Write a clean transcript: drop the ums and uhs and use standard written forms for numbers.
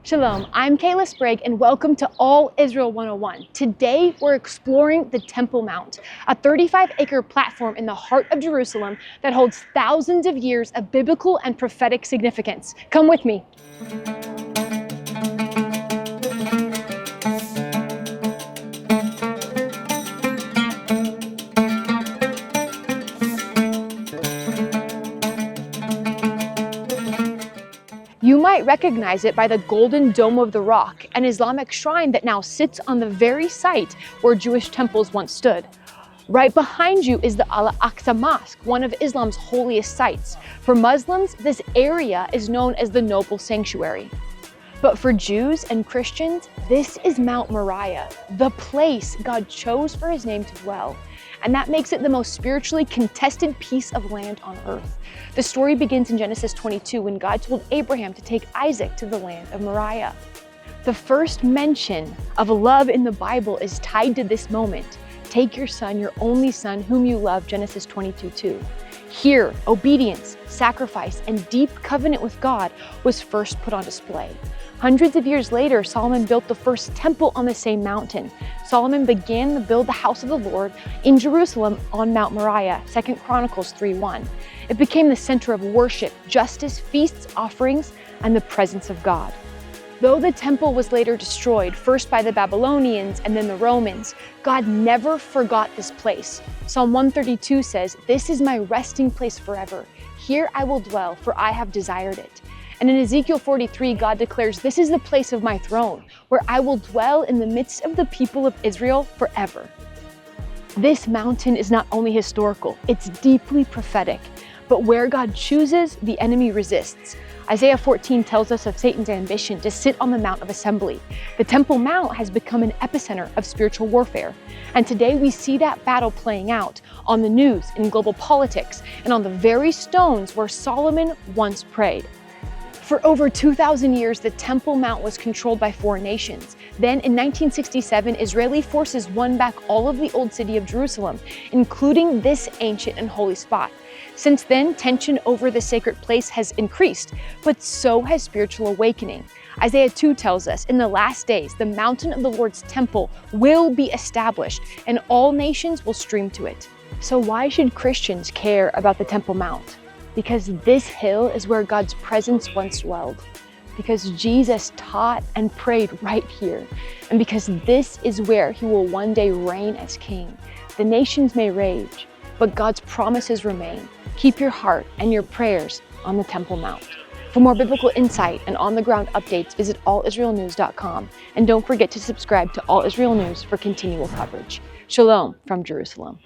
Shalom, I'm Kayla Sprague and welcome to All Israel 101. Today we're exploring the Temple Mount, a 35-acre platform in the heart of Jerusalem that holds thousands of years of biblical and prophetic significance. Come with me. You might recognize it by the golden dome of the rock, an Islamic shrine that now sits on the very site where Jewish temples once stood. Right behind you is the Al-Aqsa Mosque, one of Islam's holiest sites. For Muslims, this area is known as the Noble Sanctuary. But for Jews and Christians, this is Mount Moriah, the place God chose for his name to dwell. And that makes it the most spiritually contested piece of land on earth. The story begins in Genesis 22 when God told Abraham to take Isaac to the land of Mariah. The first mention of love in the Bible is tied to this moment. Take your son, your only son, whom you love, Genesis 22:2. Here, obedience, sacrifice, and deep covenant with God was first put on display. Hundreds of years later, Solomon built the first temple on the same mountain. Solomon began to build the house of the Lord in Jerusalem on Mount Moriah, 2 Chronicles 3:1. It became the center of worship, justice, feasts, offerings, and the presence of God. Though the temple was later destroyed, first by the Babylonians and then the Romans, God never forgot this place. Psalm 132 says, "This is my resting place forever. Here I will dwell, for I have desired it." And in Ezekiel 43, God declares, "This is the place of my throne, where I will dwell in the midst of the people of Israel forever." This mountain is not only historical, it's deeply prophetic. But where God chooses, the enemy resists. Isaiah 14 tells us of Satan's ambition to sit on the Mount of Assembly. The Temple Mount has become an epicenter of spiritual warfare. And today we see that battle playing out on the news, in global politics, and on the very stones where Solomon once prayed. For over 2,000 years, the Temple Mount was controlled by foreign nations. Then in 1967, Israeli forces won back all of the old city of Jerusalem, including this ancient and holy spot. Since then, tension over the sacred place has increased, but so has spiritual awakening. Isaiah 2 tells us, "In the last days, the mountain of the Lord's temple will be established, and all nations will stream to it." So why should Christians care about the Temple Mount? Because this hill is where God's presence once dwelled. Because Jesus taught and prayed right here. And because this is where he will one day reign as king. The nations may rage, but God's promises remain. Keep your heart and your prayers on the Temple Mount. For more biblical insight and on-the-ground updates, visit allisraelnews.com. And don't forget to subscribe to All Israel News for continual coverage. Shalom from Jerusalem.